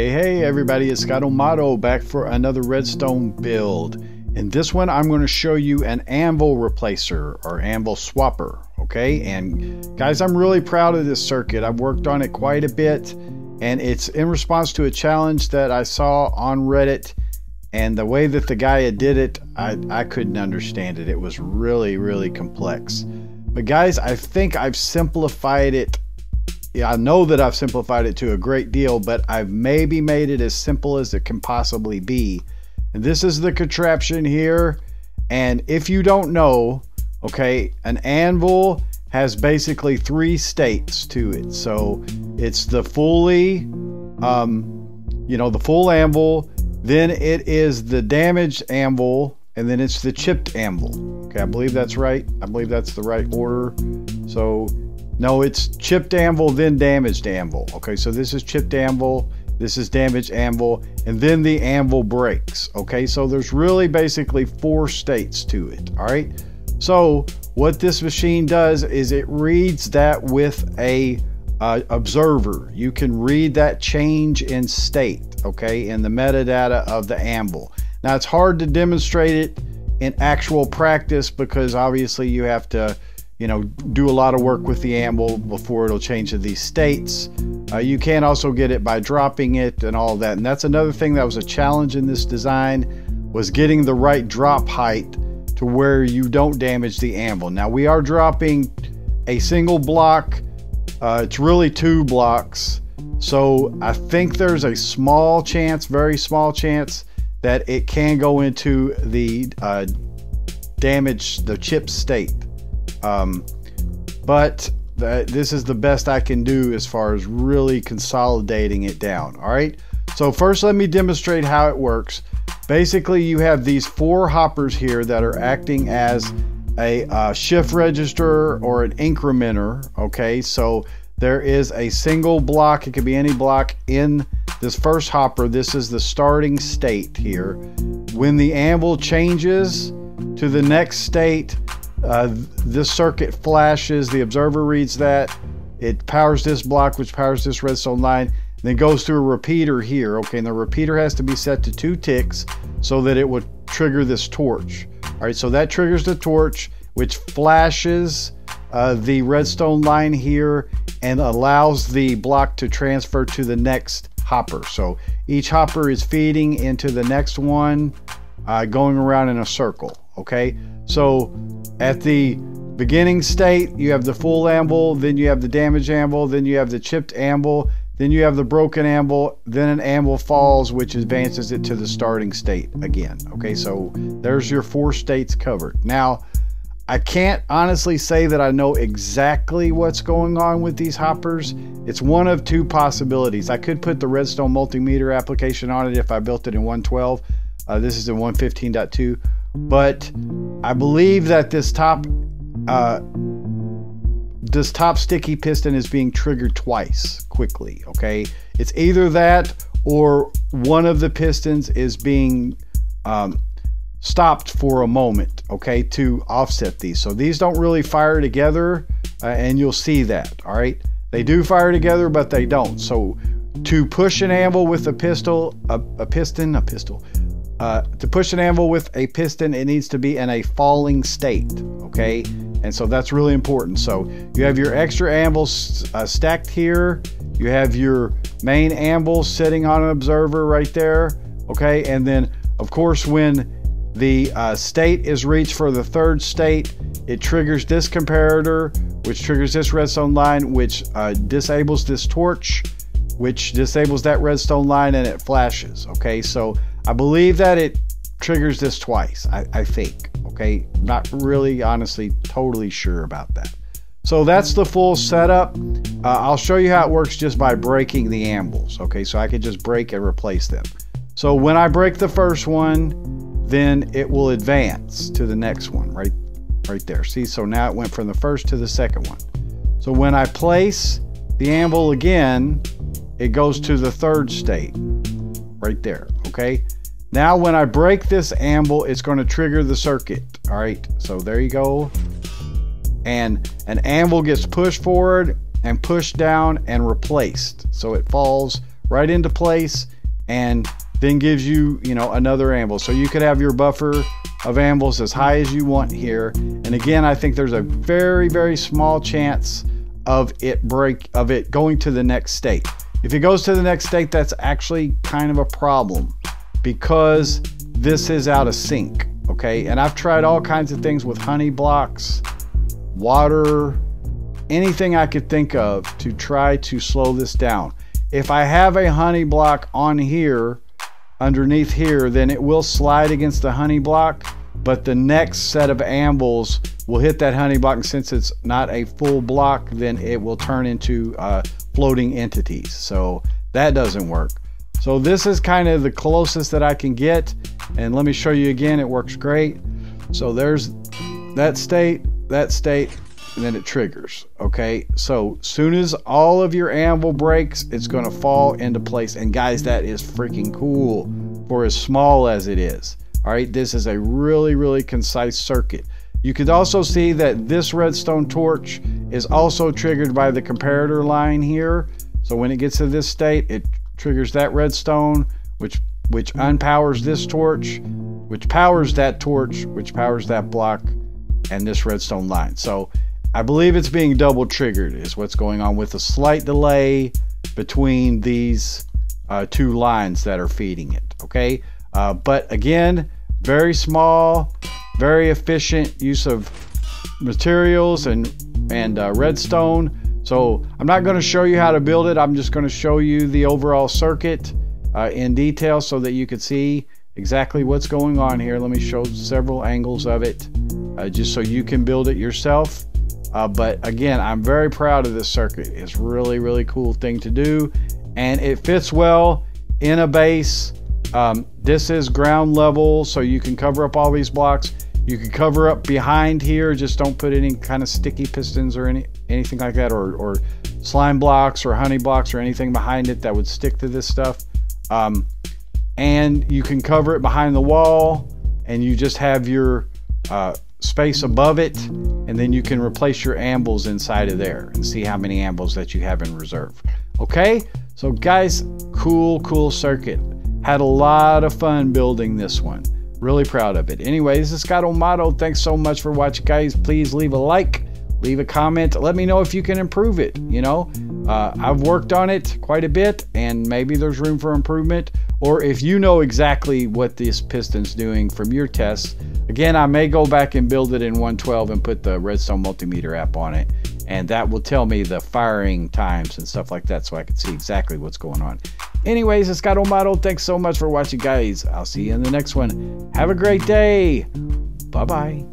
Hey everybody, it's Scott Amato back for another redstone build. In this one I'm going to show you an anvil replacer or anvil swapper. Okay, and guys, I'm really proud of this circuit. I've worked on it quite a bit, and it's in response to a challenge that I saw on Reddit, and the way that the guy did it, I couldn't understand it. It was really complex. But guys, I think I've simplified it. Yeah, I know that I've simplified it to a great deal, but I've maybe made it as simple as it can possibly be. And this is the contraption here. And if you don't know, okay, an anvil has basically three states to it. So it's the fully, the full anvil, then it is the damaged anvil, and then it's the chipped anvil. Okay, I believe that's right. I believe that's the right order. So no, it's chipped anvil, then damaged anvil. Okay, so this is chipped anvil, this is damaged anvil, and then the anvil breaks. Okay, so there's really basically four states to it. All right, so what this machine does is it reads that with a observer. You can read that change in state, okay, in the metadata of the anvil. Now it's hard to demonstrate it in actual practice because obviously you have to do a lot of work with the anvil before it'll change to these states. You can also get it by dropping it and all that. And that's another thing that was a challenge in this design, was getting the right drop height to where you don't damage the anvil. Now we are dropping a single block. It's really two blocks. So I think there's a small chance, very small chance, that it can go into the the chip state. But this is the best I can do as far as really consolidating it down. All right, so first let me demonstrate how it works. Basically, you have these four hoppers here that are acting as a shift register or an incrementer. Okay, so there is a single block, it could be any block in this first hopper. This is the starting state here. When the anvil changes to the next state, this circuit flashes, the observer reads that, it powers this block, which powers this redstone line, then goes through a repeater here. Okay, and the repeater has to be set to 2 ticks so that it would trigger this torch. All right, so that triggers the torch, which flashes the redstone line here and allows the block to transfer to the next hopper. So each hopper is feeding into the next one, going around in a circle. Okay, so at the beginning state, you have the full anvil, then you have the damaged anvil, then you have the chipped anvil, then you have the broken anvil, then an anvil falls, which advances it to the starting state again. Okay, so there's your 4 states covered. Now, I can't honestly say that I know exactly what's going on with these hoppers. It's one of 2 possibilities. I could put the redstone multimeter application on it if I built it in 1.12. This is in 1.15.2. But I believe that this top sticky piston is being triggered twice quickly. Okay, it's either that or one of the pistons is being stopped for a moment, okay, to offset these. So these don't really fire together, and you'll see that. All right, they do fire together, but they don't. So to push an anvil with a piston, to push an anvil with a piston, it needs to be in a falling state. Okay, and so that's really important. So you have your extra anvils stacked here, you have your main anvil sitting on an observer right there. Okay, and then of course when the state is reached for the 3rd state, it triggers this comparator, which triggers this redstone line, which disables this torch, which disables that redstone line, and it flashes. Okay, so I believe that it triggers this twice, I think. Okay, not really honestly totally sure about that. So that's the full setup. I'll show you how it works just by breaking the anvils. Okay, so I could just break and replace them. So when I break the first one, then it will advance to the next one right there. See, so now it went from the first to the second one. So when I place the anvil again, it goes to the 3rd state right there. Okay, now when I break this anvil, it's going to trigger the circuit. All right, so there you go, and an anvil gets pushed forward and pushed down and replaced, so it falls right into place, and then gives you, another anvil. So you could have your buffer of anvils as high as you want here. And again, I think there's a very, very small chance of it going to the next state. If it goes to the next state, that's actually kind of a problem because this is out of sync, okay? And I've tried all kinds of things with honey blocks, water, anything I could think of to try to slow this down. If I have a honey block on here, underneath here, then it will slide against the honey block, but the next set of anvils will hit that honey block, and since it's not a full block, then it will turn into floating entities. So that doesn't work. So this is kind of the closest that I can get, and let me show you again. It works great. So there's that state, and then it triggers. Okay, so soon as all of your anvil breaks, it's going to fall into place. And guys, that is freaking cool for as small as it is. All right, this is a really, really concise circuit. You could also see that this redstone torch is also triggered by the comparator line here. So when it gets to this state, it triggers that redstone, which unpowers this torch, which powers that torch, which powers that block, and this redstone line. So I believe it's being double triggered is what's going on, with a slight delay between these two lines that are feeding it. Okay, but again, very small, very efficient use of materials and redstone. So I'm not going to show you how to build it. I'm just going to show you the overall circuit in detail so that you can see exactly what's going on here. Let me show several angles of it just so you can build it yourself. But again, I'm very proud of this circuit. It's really, really cool thing to do, and it fits well in a base. This is ground level, so you can cover up all these blocks. You can cover up behind here, just don't put any kind of sticky pistons or anything like that, or slime blocks or honey blocks or anything behind it that would stick to this stuff. And you can cover it behind the wall, and you just have your space above it, and then you can replace your anvils inside of there and see how many anvils that you have in reserve. Okay, so guys, cool circuit. Had a lot of fun building this one. Really proud of it. Anyway, this is Scott Amato. Thanks so much for watching, guys. Please leave a like, leave a comment. Let me know if you can improve it. I've worked on it quite a bit, and maybe there's room for improvement. Or if you know exactly what this piston's doing from your tests, again, I may go back and build it in 112 and put the Redstone multimeter app on it, and that will tell me the firing times and stuff like that, so I can see exactly what's going on. Anyways, it's Scott Amato. Thanks so much for watching, guys. I'll see you in the next one. Have a great day. Bye-bye.